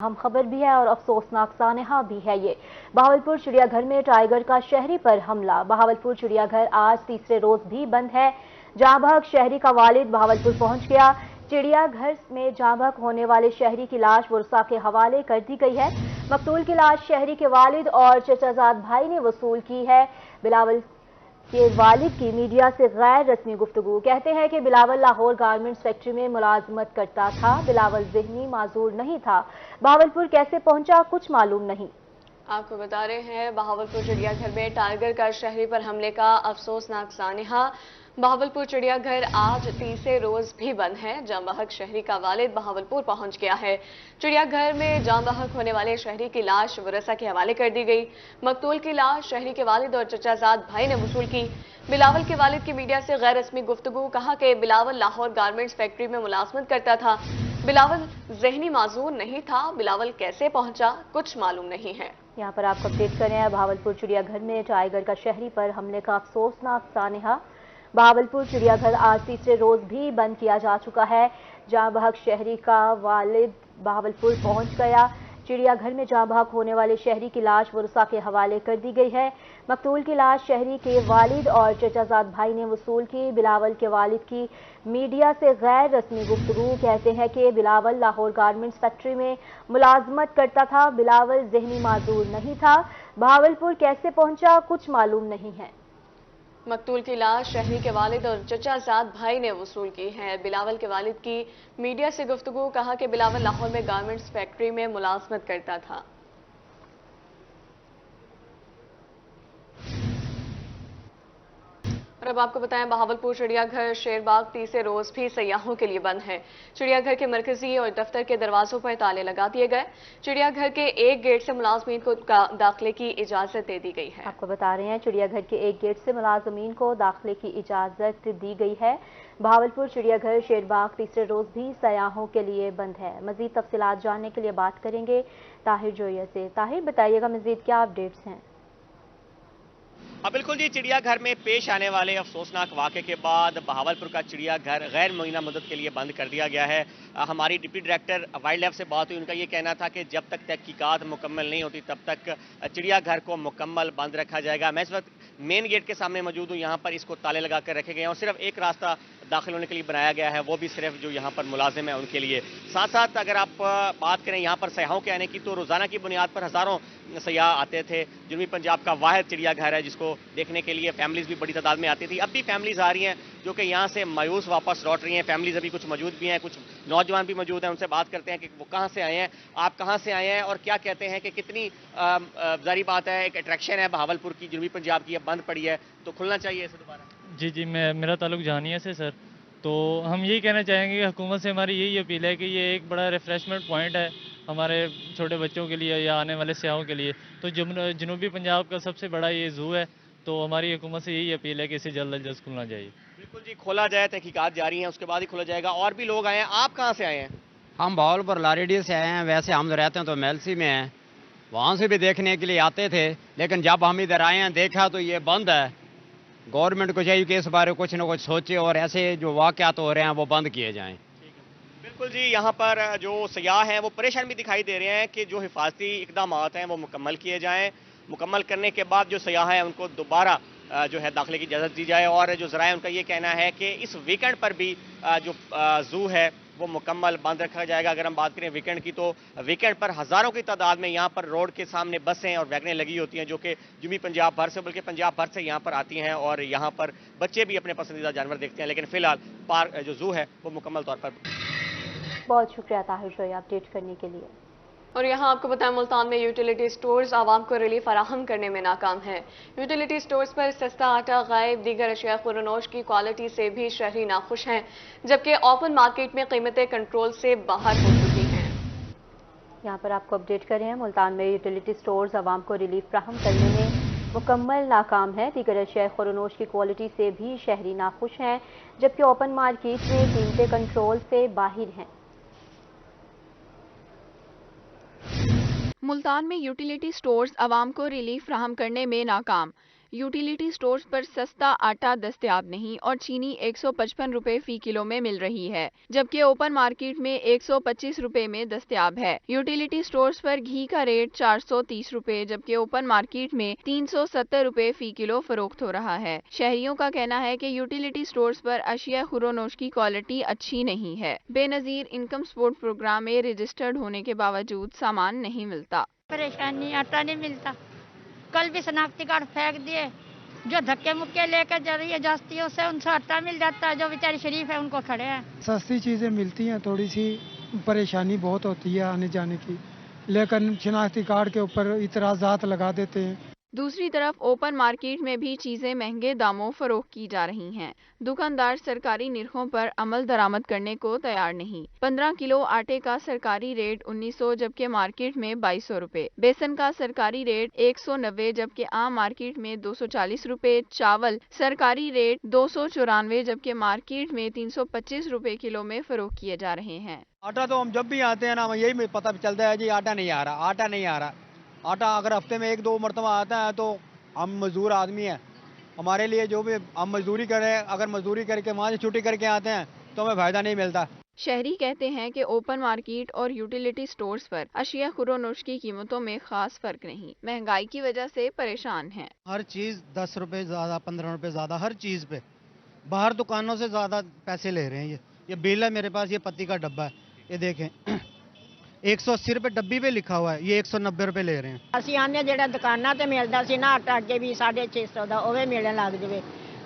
अहम खबर भी है और अफसोसनाक सानहा भी है ये। बहावलपुर चिड़ियाघर में टाइगर का शहरी पर हमला। बहावलपुर चिड़ियाघर आज तीसरे रोज भी बंद है। जाँ बहक शहरी का वालिद बहावलपुर पहुंच गया। चिड़ियाघर में जाँ बहक होने वाले शहरी की लाश वर्षा के हवाले कर दी गई है। मकतूल की लाश शहरी के वालिद और चचाजाद भाई ने वसूल की है। बिलावल के वालिद की मीडिया से गैर रस्मी गुफ्तगू। कहते हैं कि बिलावल लाहौर गारमेंट्स फैक्ट्री में मुलाजमत करता था। बिलावल ज़हनी माजूर नहीं था। बहावलपुर कैसे पहुंचा कुछ मालूम नहीं। आपको बता रहे हैं बहावलपुर चिड़ियाघर में टाइगर का शहरी पर हमले का अफसोसनाक सानहा। बहावलपुर चिड़ियाघर आज तीसरे रोज भी बंद है। जाँ बहक शहरी का वालिद बहावलपुर पहुंच गया है। चिड़ियाघर में जाँ बहक होने वाले शहरी की लाश वरसा के हवाले कर दी गई। मकतूल की लाश शहरी के वालिद और चचाजाद भाई ने वसूल की। बिलावल के वालिद की मीडिया से गैर रस्मी गुफ्तगू। कहा कि बिलावल लाहौर गारमेंट्स फैक्ट्री में मुलाजमत करता था। बिलावल ज़हनी माजूर नहीं था। बिलावल कैसे पहुंचा कुछ मालूम नहीं है। यहाँ पर आपको अपडेट कर रहे हैं बहावलपुर चिड़ियाघर में टाइगर का शहरी पर हमले का अफसोसनाक सानहा। बहावलपुर चिड़ियाघर आज तीसरे रोज भी बंद किया जा चुका है। जाँ बहक शहरी का वालिद बहावलपुर पहुंच गया। चिड़ियाघर में जाँ बहक होने वाले शहरी की लाश वर्षा के हवाले कर दी गई है। मकतूल की लाश शहरी के वालिद और चचाजाद भाई ने वसूल की। बिलावल के वालिद की मीडिया से गैर रस्मी गुफ्तगू। कहते हैं कि बिलावल लाहौर गारमेंट्स फैक्ट्री में मुलाजमत करता था। बिलावल ज़हनी माजूर नहीं था। बहावलपुर कैसे पहुंचा कुछ मालूम नहीं है। मकतूल की लाश शहरी के वालिद और चचाजाद भाई ने वसूल की है। बिलावल के वालिद की मीडिया से गुफ्तगू। कहा कि बिलावल लाहौर में गारमेंट्स फैक्ट्री में मुलाजमत करता था। और अब आपको बताएं बहावलपुर चिड़ियाघर शेरबाग तीसरे रोज भी सयाहों के लिए बंद है। चिड़ियाघर के मरकजी और दफ्तर के दरवाजों पर ताले लगा दिए गए। चिड़ियाघर के एक गेट से मुलाजमीन को दाखिले की इजाजत दे दी गई है। आपको बता रहे हैं चिड़ियाघर के एक गेट से मुलाजमीन को दाखिले की इजाजत दी गई है। बहावलपुर चिड़ियाघर शेरबाग तीसरे रोज भी सयाहों के लिए बंद है। मजीद तफसीलात जानने के लिए बात करेंगे ताहिर जोया से। ताहिर बताइएगा मजीद क्या अपडेट्स हैं। बिल्कुल जी, चिड़ियाघर में पेश आने वाले अफसोसनाक वाक़े के बाद बहावलपुर का चिड़ियाघर गैर मुअय्यना मुद्दत के लिए बंद कर दिया गया है। हमारी डिप्टी डायरेक्टर वाइल्ड लाइफ से बात हुई, उनका ये कहना था कि जब तक तहकीकात मुकम्मल नहीं होती तब तक चिड़ियाघर को मुकम्मल बंद रखा जाएगा। मैं इस वक्त मेन गेट के सामने मौजूद हूँ। यहाँ पर इसको ताले लगा कर रखे गए हैं और सिर्फ एक रास्ता दाखिल होने के लिए बनाया गया है, वो भी सिर्फ जो यहाँ पर मुलाजिम है उनके लिए। साथ साथ अगर आप बात करें यहाँ पर सयाहों के आने की, तो रोज़ाना की बुनियाद पर हज़ारों सयाह आते थे। जनूबी पंजाब का वाहिद चिड़ियाघर है जिसको देखने के लिए फैमिलीज़ भी बड़ी तादाद में आती थी। अब भी फैमिलीज़ आ रही हैं जो कि यहाँ से मायूस वापस लौट रही हैं। फैमिलीज़ अभी कुछ मौजूद भी हैं, कुछ नौजवान भी मौजूद हैं। उनसे बात करते हैं कि वो कहाँ से आए हैं, आप कहाँ से आए हैं और क्या कहते हैं कि कितनी जारी बात है, एक अट्रैक्शन है बहावलपुर की, जनूबी पंजाब की, अब बंद पड़ी है तो खुलना चाहिए इसे दोबारा। जी, मेरा ताल्लुक जानिया से सर। तो हम यही कहना चाहेंगे कि हुकूमत से हमारी यही अपील है कि ये एक बड़ा रिफ्रेशमेंट पॉइंट है हमारे छोटे बच्चों के लिए या आने वाले सयाहों के लिए। तो जनूबी पंजाब का सबसे बड़ा ये ज़ू है, तो हमारी हुकूमत से यही अपील है कि इसे जल्द अज जल्द खुलना चाहिए। बिल्कुल जी, खोला जाए, तहकीकात जारी हैं, उसके बाद ही खोला जाएगा। और भी लोग आए हैं, आप कहाँ से आए हैं? हम बहावलपुर लारेडी से आए हैं। वैसे हम रहते हैं तो मेलसी में हैं, वहाँ से भी देखने के लिए आते थे, लेकिन जब हम इधर आए हैं देखा तो ये बंद है। गवर्नमेंट को चाहिए कि इस बारे कुछ न कुछ सोचे और ऐसे जो वाक़यात हो रहे हैं वो बंद किए जाएं। बिल्कुल जी, यहाँ पर जो सयाह हैं वो परेशान भी दिखाई दे रहे हैं कि जो हिफाजती इकदामात हैं वो मुकम्मल किए जाएं। मुकम्मल करने के बाद जो सयाह हैं उनको दोबारा जो है दाखिले की इजाज़त दी जाए। और जो ज़राए उनका ये कहना है कि इस वीकेंड पर भी जो ज़ू है वो मुकम्मल बंद रखा जाएगा। अगर हम बात करें वीकेंड की, तो वीकेंड पर हज़ारों की तादाद में यहाँ पर रोड के सामने बसें और वैगनें लगी होती हैं जो कि जनूबी पंजाब भर से, बल्कि पंजाब भर से यहाँ पर आती हैं और यहाँ पर बच्चे भी अपने पसंदीदा जानवर देखते हैं। लेकिन फ़िलहाल पार्क जो ज़ू है वो मुकम्मल तौर पर। बहुत शुक्रिया ताहिर जोया अपडेट करने के लिए। और यहाँ आपको बताएं मुल्तान में यूटिलिटी स्टोर्स आवाम को रिलीफ फराहम करने में नाकाम है। यूटिलिटी स्टोर्स पर सस्ता आटा, गायब दीगर अशिया खुरनोश की क्वालिटी से भी शहरी नाखुश हैं, जबकि ओपन मार्केट में कीमतें कंट्रोल से बाहर हो चुकी हैं। यहाँ पर आपको अपडेट कर रहे हैं मुल्तान में यूटिलिटी स्टोर्स आवाम को रिलीफ फराहम करने में मुकम्मल नाकाम है। दीगर अशिया खुरनोश की क्वालिटी से भी शहरी नाखुश हैं, जबकि ओपन मार्केट में कीमतें कंट्रोल से बाहर हैं। मुल्तान में यूटिलिटी स्टोर्स आवाम को रिलीफ फ्राहम करने में नाकाम। यूटिलिटी स्टोर्स पर सस्ता आटा दस्तयाब नहीं और चीनी 155 रुपए फी किलो में मिल रही है, जबकि ओपन मार्केट में 125 रुपए में दस्तयाब है। यूटिलिटी स्टोर्स पर घी का रेट 430 रुपए जबकि ओपन मार्केट में 370 रुपए फी किलो फरोख्त हो रहा है। शहरियों का कहना है कि यूटिलिटी स्टोर्स पर अशिया खुरोनोश की क्वालिटी अच्छी नहीं है। बेनजीर इनकम सपोर्ट प्रोग्राम में रजिस्टर्ड होने के बावजूद सामान नहीं मिलता। परेशानी, आटा नहीं मिलता। कल भी शनाख्ती कार्ड फेंक दिए, जो धक्के मुक्के लेकर जा रही है जास्तियों से उनसे आटा मिल जाता है, जो बेचारे शरीफ है उनको खड़े हैं। सस्ती चीज़ें मिलती हैं, थोड़ी सी परेशानी बहुत होती है आने जाने की, लेकिन शनाख्ती कार्ड के ऊपर इतराज़ात लगा देते हैं। दूसरी तरफ ओपन मार्केट में भी चीजें महंगे दामों फरोख्त की जा रही हैं। दुकानदार सरकारी निरखों पर अमल दरामद करने को तैयार नहीं। 15 किलो आटे का सरकारी रेट 1900 जबकि मार्केट में 2200 रुपए। बेसन का सरकारी रेट 190 जबकि आम मार्केट में 240 रुपए। चावल सरकारी रेट 294 जबकि मार्केट में 325 रुपए किलो में फरोख्त किए जा रहे हैं। आटा तो हम जब भी आते हैं ना, हमें यही पता चलता है जी आटा नहीं आ रहा। आटा अगर हफ्ते में 1-2 मरतबा आता है तो हम मजदूर आदमी हैं, हमारे लिए जो भी हम मजदूरी करें, अगर मजदूरी करके वहाँ से छुट्टी करके आते हैं तो हमें फ़ायदा नहीं मिलता। शहरी कहते हैं कि ओपन मार्केट और यूटिलिटी स्टोर्स पर अशिया खुरोनोश की कीमतों में खास फर्क नहीं, महंगाई की वजह से परेशान हैं। हर चीज़ 10 रुपए ज़्यादा, 15 रुपए ज़्यादा, हर चीज़ पे बाहर दुकानों से ज़्यादा पैसे ले रहे हैं। ये बिल है मेरे पास, ये पत्ती का डब्बा है, ये देखें 180 रुपए डब्बी पे लिखा हुआ है, ये 190 रुपए ले रहे हैं। ਅਸੀਂ ਆਨੇ ਜਿਹੜਾ ਦੁਕਾਨਾਂ ਤੇ ਮਿਲਦਾ ਸੀ ਨਾ ਆਟਾ ਅੱਗੇ ਵੀ 650 ਦਾ ਉਹ ਵੀ ਮਿਲਣ ਲੱਗ ਜਵੇ,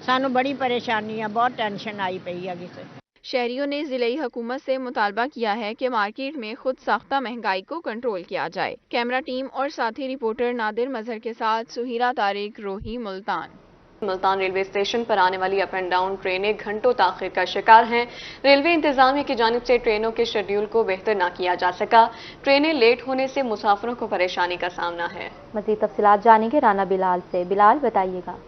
ਸਾਨੂੰ ਬੜੀ ਪਰੇਸ਼ਾਨੀ ਆ, ਬਹੁਤ ਟੈਨਸ਼ਨ आई ਪਈ है किसे। शहरियों ने जिले हुकूमत से मुतालबा किया है कि मार्केट में खुद साख्ता महंगाई को कंट्रोल किया जाए। कैमरा टीम और साथी रिपोर्टर नादिर मजहर के साथ सुहीरा तारिक, रोही, मुल्तान। मुल्तान रेलवे स्टेशन पर आने वाली अप एंड डाउन ट्रेनें घंटों ताखिर का शिकार हैं। रेलवे इंतजामिया की जानिब से ट्रेनों के शेड्यूल को बेहतर ना किया जा सका। ट्रेनें लेट होने से मुसाफिरों को परेशानी का सामना है। मज़ीद तफसीलात जानेंगे राना बिलाल से। बिलाल, बताइएगा।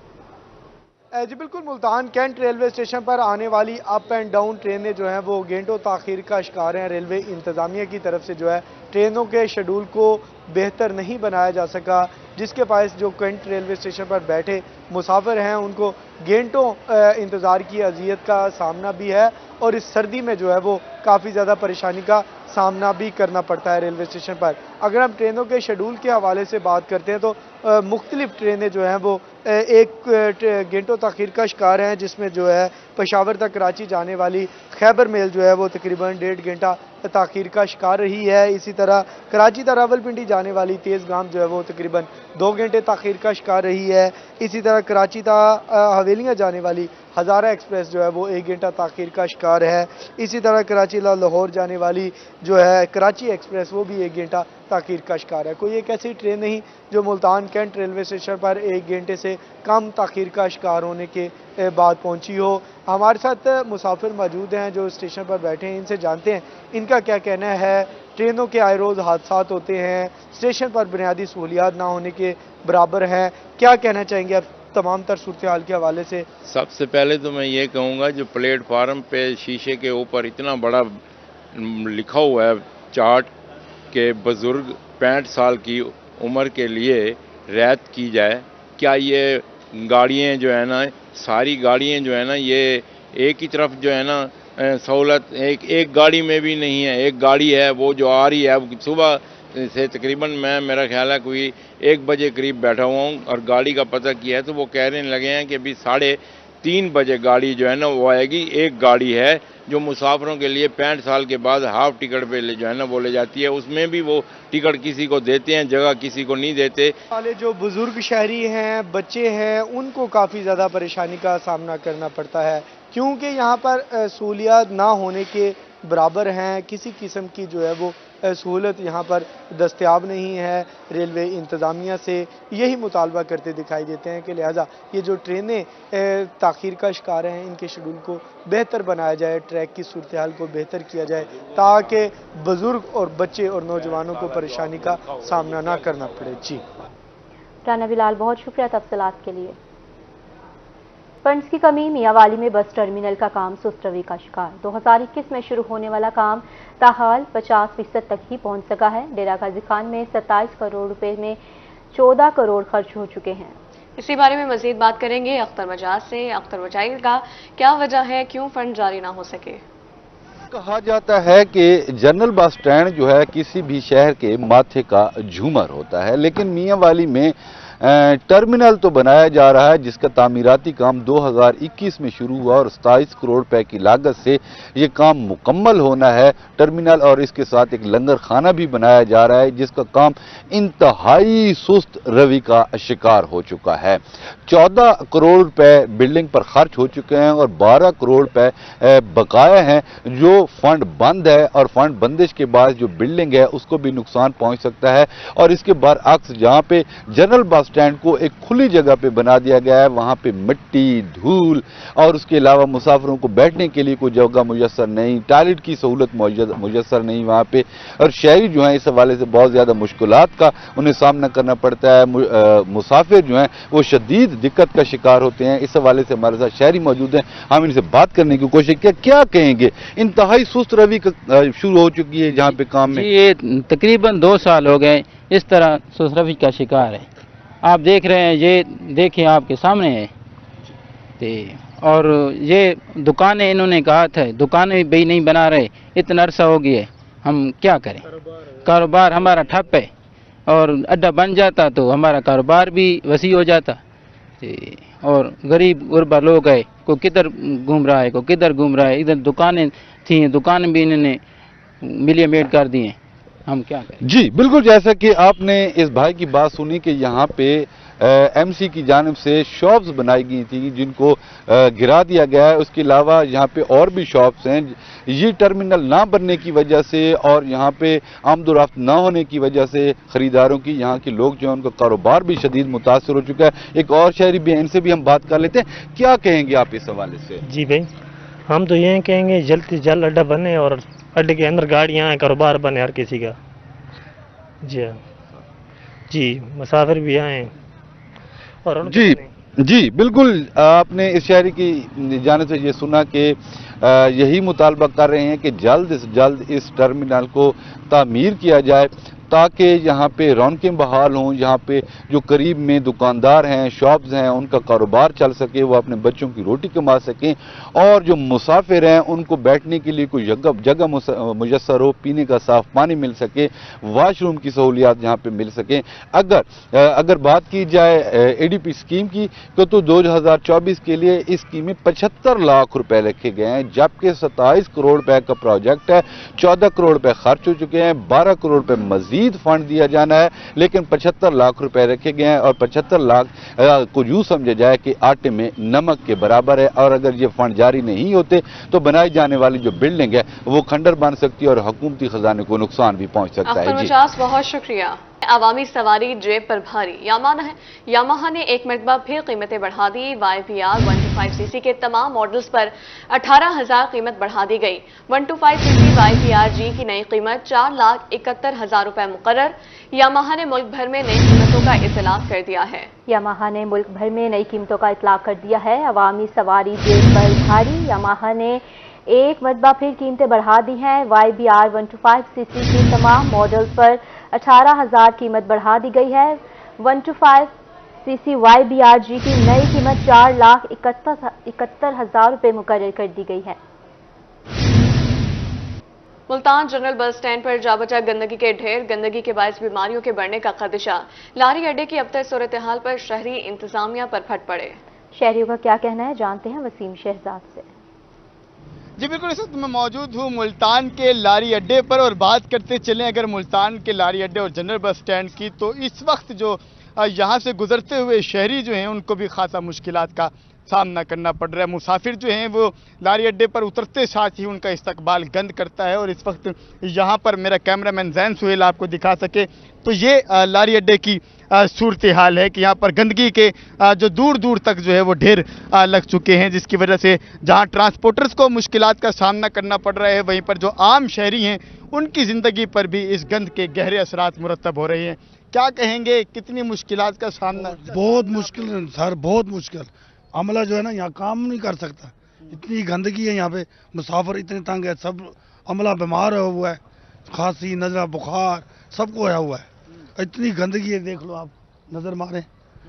जी बिल्कुल, मुल्तान कैंट रेलवे स्टेशन पर आने वाली अप एंड डाउन ट्रेनें जो हैं वो घंटों ताखीर का शिकार हैं। रेलवे इंतज़ामिया की तरफ से जो है ट्रेनों के शेड्यूल को बेहतर नहीं बनाया जा सका, जिसके बायस जो कैंट रेलवे स्टेशन पर बैठे मुसाफिर हैं उनको घंटों इंतज़ार की अजियत का सामना भी है और इस सर्दी में जो है वो काफ़ी ज़्यादा परेशानी का सामना भी करना पड़ता है रेलवे स्टेशन पर। अगर हम ट्रेनों के शेड्यूल के हवाले से बात करते हैं तो मुख्तलिफ ट्रेनें जो हैं वो एक घंटों ताखीर का शिकार हैं, जिसमें जो है पेशावर तक कराची जाने वाली खैबर मेल जो है वो तकरीबन 1.5 घंटा ताखीर का शिकार रही है। इसी तरह कराची ता रावलपिंडी जाने वाली तेज़ गाम जो है वो तकरीबन 2 घंटे ताखीर का शिकार रही है। इसी तरह कराची ता हवेलियाँ जाने वाली हज़ारा एक्सप्रेस जो है वो 1 घंटा ताखीर का शिकार है। इसी तरह कराची लाहौर जाने वाली जो है कराची एक्सप्रेस वो भी 1 घंटा ताखीर का शिकार है। कोई एक ऐसी ट्रेन नहीं जो मुल्तान कैंट रेलवे स्टेशन पर 1 घंटे से कम ताखीर का शिकार होने के बाद पहुंची हो। हमारे साथ मुसाफिर मौजूद हैं जो स्टेशन पर बैठे हैं, इनसे जानते हैं इनका क्या कहना है। ट्रेनों के आए रोज़ हादसात होते हैं, स्टेशन पर बुनियादी सहूलियात ना होने के बराबर हैं, क्या कहना चाहेंगे आप तमाम तर सूरत हाल के हवाले से? सबसे पहले तो मैं ये कहूँगा जो प्लेटफार्म पे शीशे के ऊपर इतना बड़ा लिखा हुआ है चार्ट के बुजुर्ग 65 साल की उम्र के लिए रियायत की जाए, क्या ये गाड़ियाँ जो है ना, सारी गाड़ियाँ जो है ना ये एक ही तरफ जो है ना सहूलत एक गाड़ी में भी नहीं है। एक गाड़ी है वो जो आ रही है सुबह से तकरीबन मैं मेरा ख्याल है कोई 1 बजे करीब बैठा हुआ हूँ और गाड़ी का पता किया है तो वो कहने लगे हैं कि अभी 3:30 बजे गाड़ी जो है ना वो आएगी। एक गाड़ी है जो मुसाफिरों के लिए 65 साल के बाद हाफ टिकट पे जो है ना वो ले जाती है, उसमें भी वो टिकट किसी को देते हैं, जगह किसी को नहीं देते। वाले जो बुजुर्ग शहरी हैं, बच्चे हैं, उनको काफ़ी ज़्यादा परेशानी का सामना करना पड़ता है क्योंकि यहाँ पर सहूलियात ना होने के बराबर हैं। किसी किस्म की जो है वो सहूलत यहाँ पर दस्तयाब नहीं है। रेलवे इंतज़ामिया से यही मुतालबा करते दिखाई देते हैं कि लिहाजा ये जो ट्रेनें ताख़ीर का शिकार हैं इनके शेड्यूल को बेहतर बनाया जाए, ट्रैक की सूरत हाल को बेहतर किया जाए ताकि बुज़ुर्ग और बच्चे और नौजवानों को परेशानी का सामना ना करना पड़े। जी राना बिलाल, बहुत शुक्रिया तफसीलात के लिए। फंड्स की कमी, मियांवाली में बस टर्मिनल का काम सुस्त रवि का शिकार। 2021 में शुरू होने वाला काम ताहाल 50% तक ही पहुंच सका है। डेरा गाजी खान में 27 करोड़ रुपए में 14 करोड़ खर्च हो चुके हैं। इसी बारे में मजीद बात करेंगे अख्तर मजाज से। अख्तर बताइएगा क्या वजह है, क्यों फंड जारी ना हो सके? कहा जाता है कि जनरल बस स्टैंड जो है किसी भी शहर के माथे का झूमर होता है, लेकिन मियांवाली में टर्मिनल तो बनाया जा रहा है जिसका तामीराती काम 2021 में शुरू हुआ और 27 करोड़ रुपए की लागत से ये काम मुकम्मल होना है टर्मिनल, और इसके साथ एक लंगर खाना भी बनाया जा रहा है जिसका काम इंतहाई सुस्त रवि का शिकार हो चुका है। 14 करोड़ रुपए बिल्डिंग पर खर्च हो चुके हैं और 12 करोड़ रुपए बकाया हैं जो फंड बंद है, और फंड बंदिश के बाद जो बिल्डिंग है उसको भी नुकसान पहुंच सकता है। और इसके बरअक्स जहां पे जनरल बस स्टैंड को एक खुली जगह पे बना दिया गया है, वहां पे मिट्टी, धूल और उसके अलावा मुसाफिरों को बैठने के लिए कोई जगह मुयस्सर नहीं, टॉयलेट की सहूलत मुयस्सर नहीं वहां पे, और शहरी जो है इस हवाले से बहुत ज्यादा मुश्किलात का उन्हें सामना करना पड़ता है। मुसाफिर जो हैं वो शदीद दिक्कत का शिकार होते हैं। इस हवाले से हमारे साथ शहरी मौजूद हैं, हम इनसे बात करने की कोशिश किया। क्या कहेंगे, इंतहाई सुस्त रवि शुरू हो चुकी है जहाँ पे काम में? ये तकरीबन 2 साल हो गए इस तरह सुस्त रवि का शिकार है। आप देख रहे हैं, ये देखिए आपके सामने है। और ये दुकानें इन्होंने कहा था, दुकानें भी नहीं बना रहे, इतना अरसा हो गया, हम क्या करें? कारोबार हमारा ठप है, और अड्डा बन जाता तो हमारा कारोबार भी वसी हो जाता। और गरीब गुरबा लोग है, कोई किधर घूम रहा है, कोई किधर घूम रहा है। इधर दुकानें थी, दुकान भी इन्होंने मिलिए मेड कर दी हैं, हम क्या करें? जी बिल्कुल, जैसा कि आपने इस भाई की बात सुनी कि यहाँ पे एमसी की जानिब से शॉप्स बनाई गई थी जिनको गिरा दिया गया है। उसके अलावा यहाँ पे और भी शॉप्स हैं। ये टर्मिनल ना बनने की वजह से और यहाँ पे आमदोरफ्त ना होने की वजह से खरीदारों की, यहाँ के लोग जो है उनका कारोबार भी शदीद मुतासर हो चुका है। एक और शहरी भी है, इनसे भी हम बात कर लेते हैं। क्या कहेंगे आप इस हवाले से? जी भाई, हम तो ये कहेंगे जल्द से जल्द अड्डा बने और अड्डे के अंदर गाड़ियाँ आए, कारोबार बने हर किसी का। जी मुसाफिर भी आए और जी बिल्कुल, आपने इस शहरी की जाने से ये सुना कि यही मुतालबा कर रहे हैं कि जल्द से जल्द इस टर्मिनल को तामीर किया जाए ताकि यहाँ पे रौनकें बहाल हों, यहाँ पे जो करीब में दुकानदार हैं, शॉप्स हैं, उनका कारोबार चल सके, वो अपने बच्चों की रोटी कमा सकें, और जो मुसाफिर हैं उनको बैठने के लिए कोई जगह मुयस्सर हो, पीने का साफ पानी मिल सके, वाशरूम की सहूलियात यहाँ पे मिल सकें। अगर बात की जाए एडीपी स्कीम की तो 2024 के लिए इस स्कीम में 75 लाख रुपए रखे गए हैं, जबकि 27 करोड़ रुपए का प्रोजेक्ट है। 14 करोड़ रुपए खर्च हो चुके हैं, 12 करोड़ रुपए मजीद फंड दिया जाना है, लेकिन 75 लाख रुपए रखे गए हैं, और 75 लाख को यूं समझा जाए कि आटे में नमक के बराबर है। और अगर ये फंड जारी नहीं होते तो बनाई जाने वाली जो बिल्डिंग है वो खंडर बन सकती है और हुकूमती खजाने को नुकसान भी पहुंच सकता है। जी बहुत शुक्रिया। अवामी सवारी जेब पर भारी, यामाहा ने एक मरतबा फिर कीमतें बढ़ा दी। YVR 125cc के तमाम मॉडल्स पर 18,000 कीमत बढ़ा दी गई। 125cc YVR G की नई कीमत 4,71,000 रुपए मुकर्रर। यामाहा ने मुल्क भर में नई कीमतों का इतलाक कर दिया है। यामाहा ने मुल्क भर में नई कीमतों का इतलाक कर दिया है। अवामी सवारी जेब पर भारी, यामाहा ने एक मरतबा फिर कीमतें बढ़ा दी हैं। YVR 125cc के तमाम मॉडल्स पर 18,000 कीमत बढ़ा दी गई है। 125cc YVR G की नई कीमत 4,71,000 रुपए मुकर्रर कर दी गई है। मुल्तान जनरल बस स्टैंड पर जाबचा गंदगी के ढेर, गंदगी के बायस बीमारियों के बढ़ने का खदशा। लारी अड्डे की अब तक सूरत हाल पर शहरी इंतजामिया पर फट पड़े। शहरियों का क्या कहना है, जानते हैं वसीम शहजाद से। जी बिल्कुल, इस वक्त मैं मौजूद हूँ मुल्तान के लारी अड्डे पर, और बात करते चलें अगर मुल्तान के लारी अड्डे और जनरल बस स्टैंड की, तो इस वक्त जो यहाँ से गुजरते हुए शहरी जो हैं उनको भी खासा मुश्किलात का सामना करना पड़ रहा है। मुसाफिर जो हैं वो लारी अड्डे पर उतरते साथ ही उनका इस्तकबाल गंद करता है, और इस वक्त यहाँ पर मेरा कैमरामैन जैन सुहेल आपको दिखा सके तो ये लारी अड्डे की सूरत हाल है कि यहाँ पर गंदगी के जो दूर दूर तक जो है वो ढेर लग चुके हैं, जिसकी वजह से जहाँ ट्रांसपोर्टर्स को मुश्किलात का सामना करना पड़ रहा है, वहीं पर जो आम शहरी हैं उनकी ज़िंदगी पर भी इस गंद के गहरे असरात मुरतब हो रहे हैं। क्या कहेंगे, कितनी मुश्किलात का सामना? बहुत मुश्किल सर, बहुत मुश्किल। अमला जो है ना यहाँ काम नहीं कर सकता, इतनी गंदगी है यहाँ पे, मुसाफिर इतने तंग है, सब अमला बीमार हुआ है, खांसी, नजला, बुखार सबको आया हुआ है, इतनी गंदगी है। देख लो आप, नजर मारे,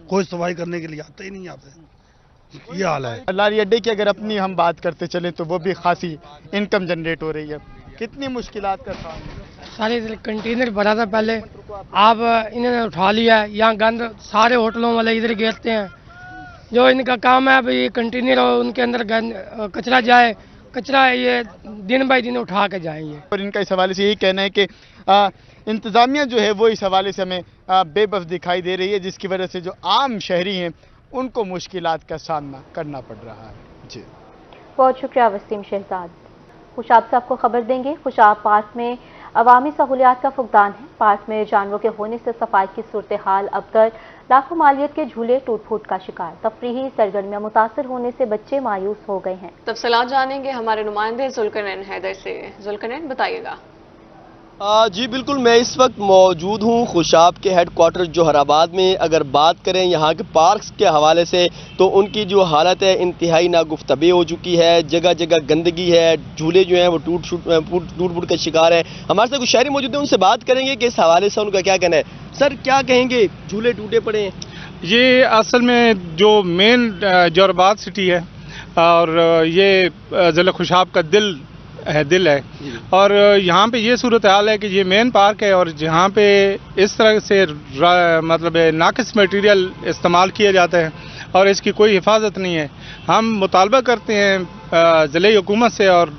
कोई सफाई करने के लिए आते ही नहीं यहाँ पे, ये हाल है। लारी अड्डे की अगर अपनी हम बात करते चले तो वो भी खासी इनकम जनरेट हो रही है, कितनी मुश्किलात का सामना। सारे कंटेनर भरा था पहले, अब इन्होंने उठा लिया है, यहाँ गंद सारे होटलों वाले इधर घेरते हैं, जो इनका काम है अब ये कंटेनर और उनके अंदर कचरा जाए, कचरा ये दिन बाई दिन उठा के जाएंगे। और इनका इस हवाले से यही कहना है कि इंतज़ामिया जो है वो इस हवाले से हमें बेबस दिखाई दे रही है, जिसकी वजह से जो आम शहरी हैं उनको मुश्किलात का सामना करना पड़ रहा है। जी बहुत शुक्रिया वसीम शहजाद। खुशाब से आपको खबर देंगे, खुशाब पार्क में अवामी सहूलियात का फुकदान है। पार्क में जानवरों के होने से सफाई की सूरत हाल अब तक, लाखों मालियत के झूले टूट फूट का शिकार, तफरीही सरगर्मियां मुतासर होने से बच्चे मायूस हो गए हैं। तफसीलात जानेंगे हमारे नुमाइंदे जुल्करनैन हैदर से। जुल्करनैन बताइएगा। जी बिल्कुल, मैं इस वक्त मौजूद हूँ खुशाब के हेडक्वार्टर जोहराबाद में। अगर बात करें यहाँ के पार्क्स के हवाले से तो उनकी जो हालत है इंतहाई नागुफ्तबी हो चुकी है, जगह जगह गंदगी है, झूले जो हैं वो टूट फूट के शिकार हैं। हमारे साथ कुछ शहरी मौजूद हैं, उनसे बात करेंगे कि इस हवाले से उनका क्या कहना है। सर क्या कहेंगे, झूले टूटे पड़े हैं? ये असल में जो मेन जोहराबाद सिटी है और ये ज़िला खुशाब का दिल है और यहाँ पे ये सूरत हाल है कि ये मेन पार्क है और जहाँ पे इस तरह से मतलब नाकिस मटेरियल इस्तेमाल किए जाते हैं और इसकी कोई हिफाजत नहीं है। हम मुतालबा करते हैं ज़िले हुकूमत से और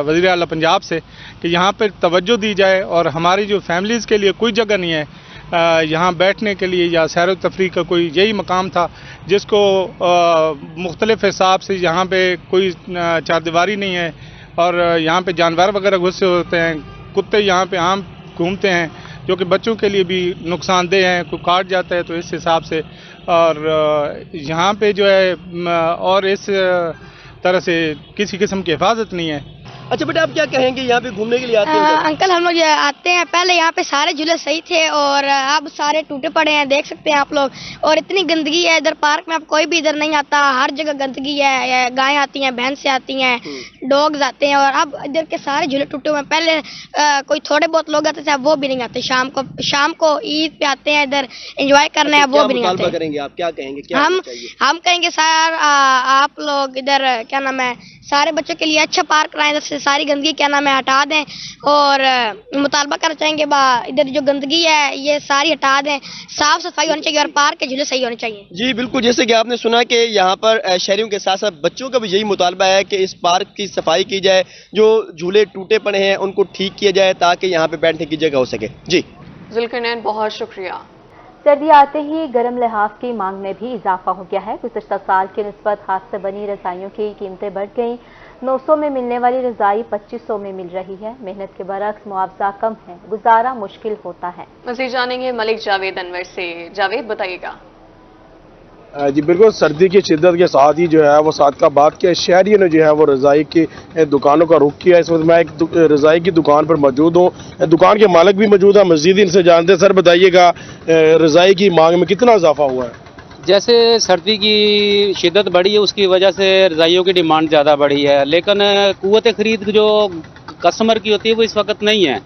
वज़ीर आला पंजाब से कि यहाँ पर तवज्जो दी जाए और हमारी जो फैमिलीज़ के लिए कोई जगह नहीं है यहाँ बैठने के लिए या सैर व तफरीह का कोई यही मकाम था जिसको मुख्तलिफ हिसाब से यहाँ पे कोई चारदीवारी नहीं है और यहाँ पे जानवर वगैरह घुसे होते हैं, कुत्ते यहाँ पे आम घूमते हैं जो कि बच्चों के लिए भी नुकसानदेह हैं, कोई काट जाता है तो इस हिसाब से। और यहाँ पे जो है और इस तरह से किसी किस्म की हिफाजत नहीं है। अच्छा बेटा, आप क्या कहेंगे, यहाँ पे घूमने के लिए आते हैं? अंकल हम लोग आते हैं, पहले यहाँ पे सारे झूले सही थे और अब सारे टूटे पड़े हैं, देख सकते हैं आप लोग। और इतनी गंदगी है इधर पार्क में, अब कोई भी इधर नहीं आता, हर जगह गंदगी है, गायें आती हैं, भैंसें आती हैं, डॉग्स आते हैं और अब इधर के सारे झूले टूटे हुए हैं। पहले कोई थोड़े बहुत लोग आते थे, अब वो भी नहीं आते। शाम को ईद पे आते हैं इधर एंजॉय करने, अब वो भी नहीं आते। करेंगे आप, क्या कहेंगे? हम कहेंगे सर आप लोग इधर क्या नाम है सारे बच्चों के लिए अच्छा पार्क बनाएं, इधर से सारी गंदगी क्या नाम है हटा दें और मुतालबा करना चाहेंगे इधर जो गंदगी है ये सारी हटा दें, साफ सफाई होनी चाहिए और पार्क के झूले सही होने चाहिए। जी बिल्कुल, जैसे कि आपने सुना कि यहाँ पर शहरियों के साथ साथ बच्चों का भी यही मुतालबा है कि इस पार्क की सफाई की जाए, जो झूले टूटे पड़े हैं उनको ठीक किया जाए ताकि यहाँ पे बैठने की जगह हो सके। जी जुल्करनैन बहुत शुक्रिया। सर्दी आते ही गर्म लिहाफ की मांग में भी इजाफा हो गया है। गुज़श्ता साल की निस्बत हाथ से बनी रज़ाइयों की कीमतें बढ़ गईं। 900 में मिलने वाली रज़ाई 2500 में मिल रही है। मेहनत के बरक्स मुआवजा कम है, गुजारा मुश्किल होता है। मज़ीद जानेंगे मलिक जावेद अनवर से। जावेद बताइएगा। जी बिल्कुल, सर्दी की शिद्दत के साथ ही जो है वो साथ का बात किया, शहरियों ने जो है वो रज़ाई की दुकानों का रुख किया। इस वक्त मैं एक रज़ाई की दुकान पर मौजूद हूँ, दुकान के मालिक भी मौजूद है, मज़ीद इनसे जानते हैं। सर बताइएगा, रज़ाई की मांग में कितना इजाफा हुआ है? जैसे सर्दी की शिद्दत बढ़ी है उसकी वजह से रज़ाइयों की डिमांड ज़्यादा बढ़ी है, लेकिन क़ुव्वत ख़रीद जो कस्टमर की होती है वो इस वक्त नहीं है।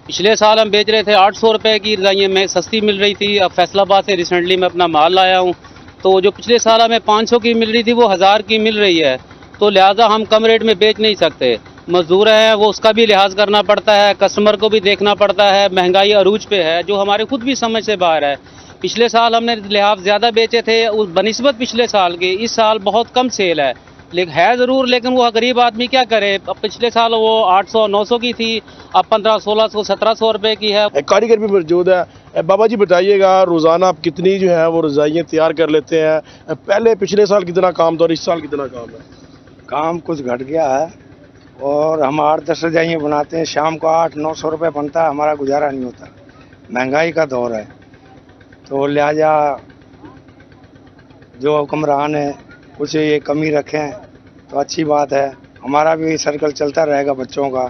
पिछले साल हम बेच रहे थे 800 रुपये की रज़ाइयाँ में सस्ती मिल रही थी। अब फैसलाबाद से रिसेंटली मैं अपना माल लाया हूँ तो जो पिछले साल हमें 500 की मिल रही थी वो 1000 की मिल रही है, तो लिहाजा हम कम रेट में बेच नहीं सकते। मजदूर हैं वो उसका भी लिहाज करना पड़ता है, कस्टमर को भी देखना पड़ता है, महंगाई अरूज पे है जो हमारे खुद भी समझ से बाहर है। पिछले साल हमने लिहाज ज़्यादा बेचे थे उस बनिस्बत पिछले साल के, इस साल बहुत कम सेल है है ज़रूर, लेकिन वो गरीब आदमी क्या करे। अब पिछले साल वो 800-900 की थी, अब 1500-1600-1700 रुपये की है। कारीगर भी मौजूद है। बाबा जी बताइएगा, रोज़ाना आप कितनी जो है वो रज़ाइयाँ तैयार कर लेते हैं? पहले पिछले साल कितना काम था और इस साल कितना काम है? काम कुछ घट गया है और हम 8-10 रज़ाइयाँ बनाते हैं, शाम को 800-900 रुपये बनता है, हमारा गुजारा नहीं होता। महंगाई का दौर है तो लिहाजा जो हुक्मरान है कुछ ये कमी रखें तो अच्छी बात है, हमारा भी सर्कल चलता रहेगा बच्चों का,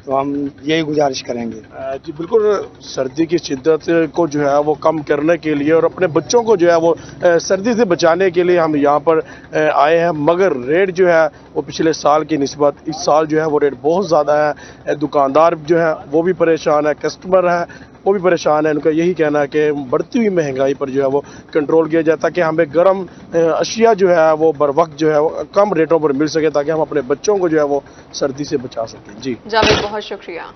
तो हम यही गुजारिश करेंगे। जी बिल्कुल, सर्दी की शिद्दत को जो है वो कम करने के लिए और अपने बच्चों को जो है वो सर्दी से बचाने के लिए हम यहाँ पर आए हैं, मगर रेट जो है वो पिछले साल की निस्बत इस साल जो है वो रेट बहुत ज़्यादा है। दुकानदार जो है वो भी परेशान है, कस्टमर है वो भी परेशान है। उनका यही कहना है कि बढ़ती हुई महंगाई पर जो है वो कंट्रोल किया जाए ताकि हमें गर्म अशिया जो है वो बर वक्त जो है वो कम रेटों पर मिल सके ताकि हम अपने बच्चों को जो है वो सर्दी से बचा सकें। जी जावेद, बहुत शुक्रिया।